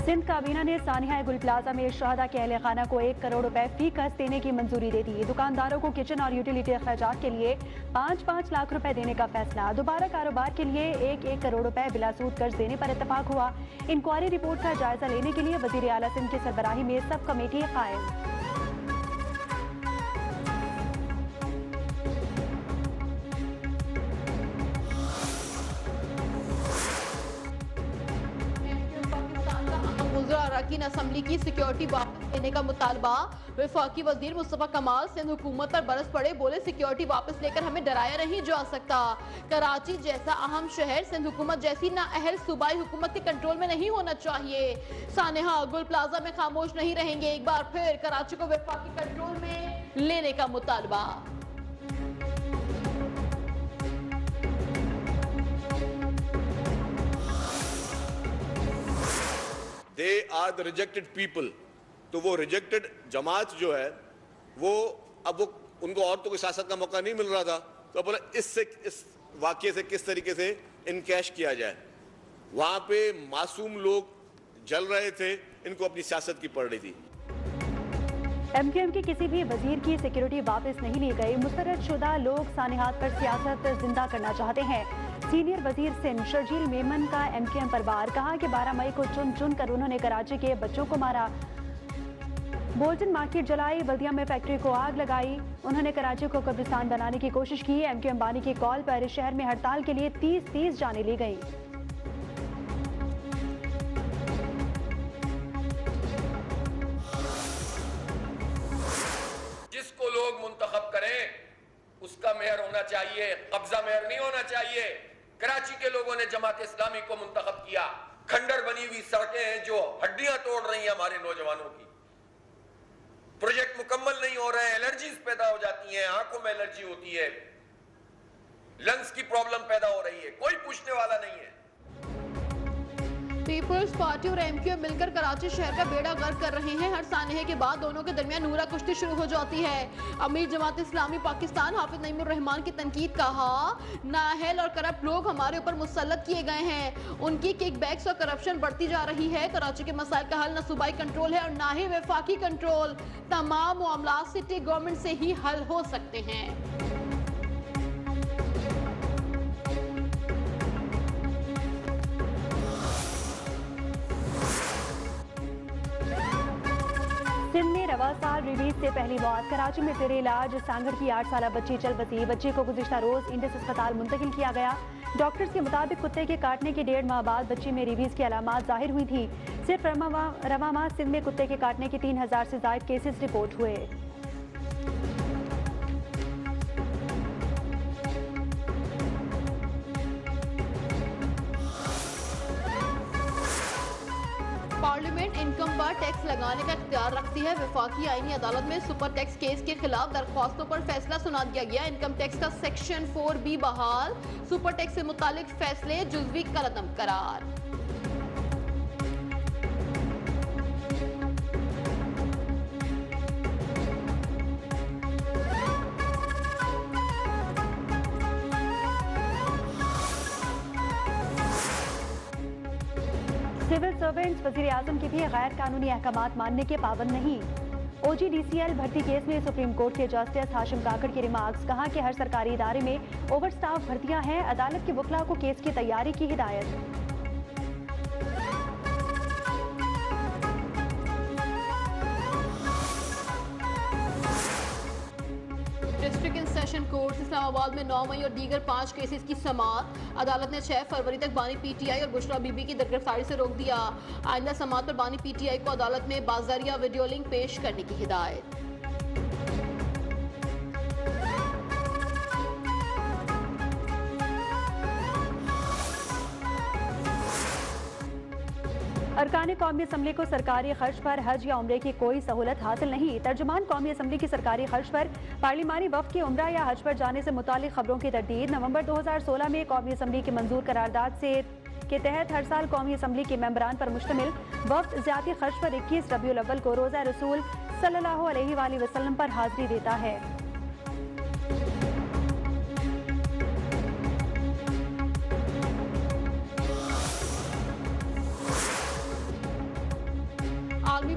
सिंध काबीना ने सानिया गुल प्लाजा में शहदा के अहले खाना को 1 करोड़ रुपए फी कर्ज देने की मंजूरी दे दी। दुकानदारों को किचन और यूटिलिटी अखराजात के लिए 5-5 लाख रुपए देने का फैसला। दोबारा कारोबार के लिए 1-1 करोड़ रुपए बिलासूद कर्ज देने पर इत्तेफाक हुआ। इंक्वायरी रिपोर्ट का जायजा लेने के लिए वजीर आला सिंध की सरबराही में सब कमेटी कायम। अरकान असम्बली की सिक्योरिटी वापस लेने का मुतालबा। वफाकी वजीर मुस्तफा कमाल सिंध हुकूमत पर बरस पड़े, बोले सिक्योरिटी वापस लेकर हमें डराया नहीं जा सकता। कराची जैसा अहम शहर सिंध हुकूमत जैसी नाअहल सूबाई हुकूमत के कंट्रोल में नहीं होना चाहिए। सानिया गुल प्लाजा में खामोश नहीं रहेंगे, एक बार फिर कराची को वफाकी कंट्रोल में लेने का मुतालबा। They are the rejected people। तो वो रिजेक्टेड जमात जो है वो अब वो उनको और तो कोई सियासत का मौका नहीं मिल रहा था, तो बोला इस वाकये से किस तरीके से इनकैश किया जाए। वहां पे मासूम लोग जल रहे थे, इनको अपनी सियासत की पड़ रही थी। MQM के किसी भी वजीर की सिक्योरिटी वापस नहीं ली गई। मुस्तरद शुदा लोग सानिहात पर सियासत जिंदा करना चाहते हैं। सीनियर वजीर सिंध शर्जील मेमन का MQM पर वार, कहा कि 12 मई को चुन चुन कर उन्होंने कराची के बच्चों को मारा। बोल्टन मार्केट जलाई, बल्दिया में फैक्ट्री को आग लगाई। उन्होंने कराची को कब्रिस्तान बनाने की कोशिश की। MQM बानी की कॉल पर शहर में हड़ताल के लिए 30 जानें ली गई। जिसको लोग मुंतखब करें उसका मेयर होना चाहिए, कब्जा मेयर नहीं होना चाहिए। कराची के लोगों ने जमात इस्लामी को मुंतखब किया। खंडर बनी हुई सड़कें हैं जो हड्डियां तोड़ रही हैं हमारे नौजवानों की। प्रोजेक्ट मुकम्मल नहीं हो रहे हैं, एलर्जीज पैदा हो जाती हैं, आंखों में एलर्जी होती है, लंग्स की प्रॉब्लम पैदा हो रही है, कोई पूछने वाला नहीं है। पीपल्स पार्टी और MQM मिलकर कराची शहर का बेड़ा गर्क कर रहे हैं। हर सानहे के बाद दोनों के दरमियान नूरा कुश्ती शुरू हो जाती है। अमीर जमात इस्लामी पाकिस्तान हाफिज नईमुर रहमान की तनकीद, कहा नाअहल और करप्ट लोग हमारे ऊपर मुसल्लत किए गए हैं, उनकी किकबैक्स और करप्शन बढ़ती जा रही है। कराची के मसाइल का हल न सूबाई कंट्रोल है और ना ही वफाकी कंट्रोल। तमाम मामला सिटी गवर्नमेंट से ही हल हो सकते हैं। सिंध में रवा साल रिलीज से पहली मौत। कराची में जेर इलाज सांगड़ की 8 साल बच्ची चल बसी। बच्ची को गुज़िश्ता रोज इंडस अस्पताल मुंतकिल किया गया। डॉक्टर्स के मुताबिक कुत्ते के काटने के 1.5 माह बाद बच्ची में रेबीज की अलामात जाहिर हुई थी। सिर्फ रवा माह सिंध में कुत्ते के काटने के 3000 से ज्यादा केसेस रिपोर्ट हुए। पार्लियामेंट इनकम पर टैक्स लगाने का इख्तियार रखती है। वफाकी आईनी अदालत में सुपर टैक्स केस के खिलाफ दरख्वास्तों पर फैसला सुना दिया गया। इनकम टैक्स का सेक्शन 4B बहाल, सुपर टैक्स से मुतालिक फैसले जुज़वी कलअदम करार। सिविल सर्वेंट्स वज़ीर आज़म के भी गैर कानूनी अहकामात मानने के पाबंद नहीं। OGDCL भर्ती केस में सुप्रीम कोर्ट के जस्टिस हाशिम काकड़ के रिमार्क्स, कहा कि हर सरकारी इदारे में ओवर स्टाफ भर्तियां हैं। अदालत के वकला को केस की तैयारी की हिदायत। District in session court Islamabad में 9 मई और दीगर 5 केसेस की समाअत। अदालत ने 6 फरवरी तक बानी PTI और बुशरा बीबी की गिरफ्तारी से रोक दिया। आइंदा समाअत पर बानी PTI को अदालत में बाज़ारिया वीडियो लिंक पेश करने की हिदायत। अरकान कौमी असम्बली को सरकारी खर्च पर हज या उम्रे की कोई सहूलत हासिल नहीं। तर्जुमान कौमी असम्बली की सरकारी खर्च पर पार्लिमानी वफ़द के उम्रा या हज पर जाने से मुतालिक खबरों की तरदीद। नवंबर 2016 में कौमी असम्बली की मंजूर करारदाद से के तहत हर साल कौमी असम्बली के मेंबरान पर मुश्तमिल वफ़द ज़्यादती खर्च पर 21 रबीउल अव्वल को रोज़ा रसूल सल्लल्लाहु अलैहि वसल्लम पर हाज़िरी देता है।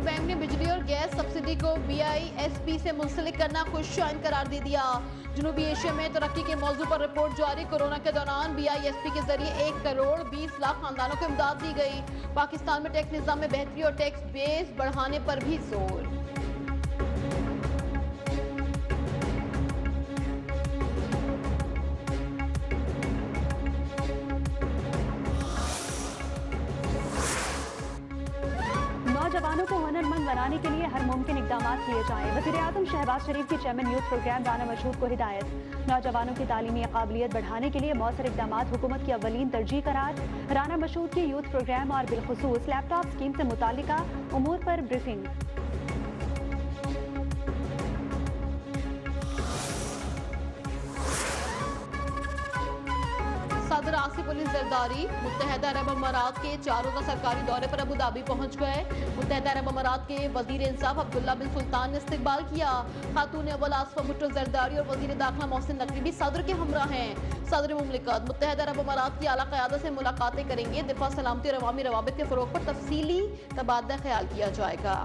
बैंक ने बिजली और गैस सब्सिडी को BISP से मुंसलिक करना खुशशाइन करार दे दिया। जनूबी एशिया में तरक्की के मौजू पर रिपोर्ट जारी। कोरोना के दौरान BISP के जरिए 1 करोड़ 20 लाख खानदानों को इमदाद दी गई। पाकिस्तान में टैक्स निजाम में बेहतरी और टैक्स बेस बढ़ाने पर भी जोर। नौजवानों को हुनरमंद बनाने के लिए हर मुमकिन इकदाम किए जाएं। वज़ीर-ए-आज़म शहबाज शरीफ की chairman youth program Rana Mashhood को हिदायत। नौजवानों की तालीमी काबिलियत बढ़ाने के लिए मौसर इकदाम हुकूमत की अव्वलीन तरजीह करार। राना मशहूद की यूथ प्रोग्राम और बिलखुसूस लैपटॉप स्कीम से मुताल्लिका उमूर पर ब्रीफिंग। सदर आसिफ अली जरदारी मुत्तहदा अरब अमारात के 4 रोज़ा सरकारी दौरे पर अबू धाबी पहुंच गए। मुत्तहदा अरब अमारात के वजीर इंसाफ अब्दुल्ला बिन सुल्तान ने इस्तकबाल किया। खातून अव्वल आसफा भुट्टो जरदारी और वजीर दाखिला मोहसिन नकवी भी सदर के हमरा हैं। सदर मुमलिकत मुत्तहदा अरब अमारात की आला क़यादत से मुलाकातें करेंगे। दिफा, सलामती और अवामी रवाबित के फ़रोग़ पर तफसीली तबादला ख्याल किया जाएगा।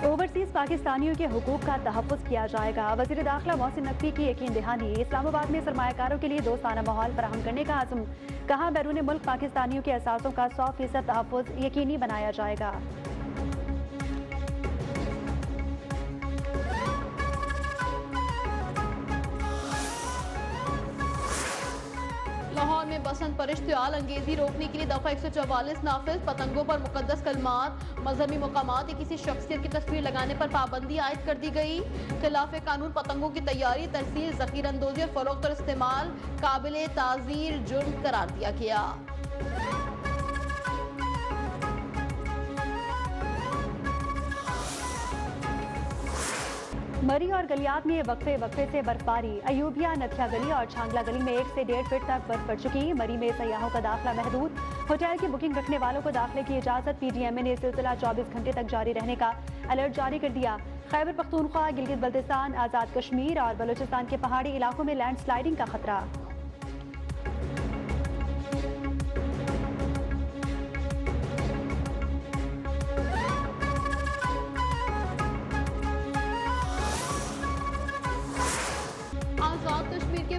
ओवरसीज पाकिस्तानियों के हुकूक का तहफ़्फ़ुज़ किया जाएगा। वज़ीर दाखिला मोहसिन नकवी की यकीन दहानी। इस्लामाबाद में सरमायाकारों के लिए दोस्ताना माहौल फराहम करने का आज़म। कहा, बैरून मुल्क पाकिस्तानियों के असासों का 100% तहफ़्फ़ुज़ यकीनी बनाया जाएगा। लाहौर में बसंत पर इश्तियाल अंगेजी रोकने के लिए दफा 144 नाफिज। पतंगों पर मुकद्दस कलमात, मजहबी मकामात या किसी शख्सियत की तस्वीर लगाने पर पाबंदी आयद कर दी गई। खिलाफ कानून पतंगों की तैयारी, तरसील, ज़ख़ीरा अंदोज़ी और फरोख्त और इस्तेमाल काबिल ताज़ीर जुर्म करार दिया गया। मरी और गलियात में वक्फे वक्फे से बर्फबारी। अयूबिया, नथिया गली और छांगला गली में 1 से 1.5 फीट तक बर्फ पड़ चुकी। मरी में सयाहों का दाखिला महदूद। होटल की बुकिंग रखने वालों को दाखिले की इजाजत। PDMA ने सिलसिला 24 घंटे तक जारी रहने का अलर्ट जारी कर दिया। खैबर पख्तूनख्वा, गिलगित बल्तिस्तान, आज़ाद कश्मीर और बलूचिस्तान के पहाड़ी इलाकों में लैंडस्लाइडिंग का खतरा।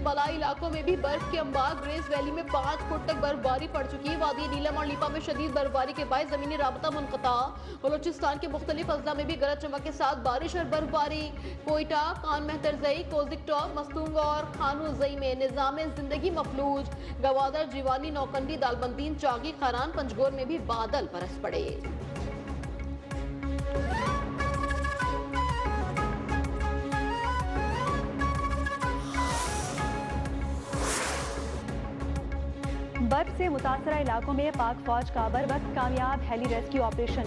बलाई इलाकों में भी बर्फ के अंबार। ग्रेस वैली में 5 फुट तक बर्फबारी पड़ चुकी है। वादी नीलम और लीपा में शदीद बर्फबारी के बाद जमीनी राबता मुनक़ता। बलोचिस्तान के मुख्तलिफ अजला में भी गरज चमक के साथ बारिश और बर्फबारी। कोयटा, कान मेहतरजई, कोजिकटॉप, मस्तूंग और खानूजई में निज़ाम जिंदगी मफलूज। गवादर, जीवानी, नौकंडी, दालबंदीन, चागी, खरान, पंजगोर में भी बादल बरस पड़े। बर्फ से मुतासरा इलाकों में पाक फौज का बरवक्त कामयाब हेली रेस्क्यू ऑपरेशन।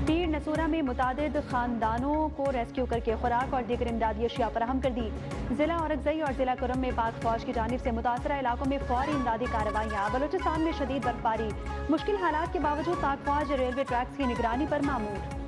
पीर नसूरा में मुतादिद खानदानों को रेस्क्यू करके खुराक और दीगर इमदादी अशिया फराहम कर दी। जिला औरकजई और जिला कुरम में पाक फौज की जानिब से मुतासरा इलाकों में फौरी इमदादी कार्रवाइयाँ। बलूचिस्तान में शदीद बर्फबारी। मुश्किल हालात के बावजूद पाक फौज रेलवे ट्रैक्स की निगरानी पर मामूर।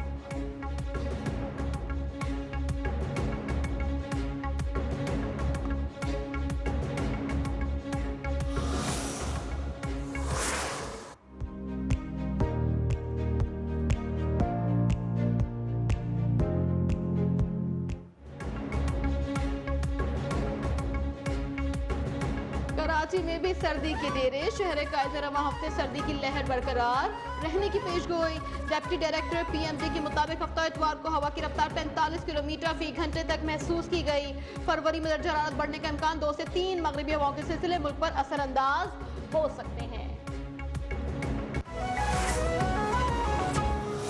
कराची में भी सर्दी के डेरे। शहर कायद रवा हफ्ते सर्दी की लहर बरकरार रहने की पेशगोई। डेप्टी डायरेक्टर PMD के मुताबिक हफ्ता इतवार को हवा की रफ्तार 45 किलोमीटर फी घंटे तक महसूस की गई। फरवरी में दर्जा हरारत बढ़ने का इम्कान 2 से 3 मगरिबी हवाओं के सिलसिले मुल्क पर असरअंदाज हो सकते हैं।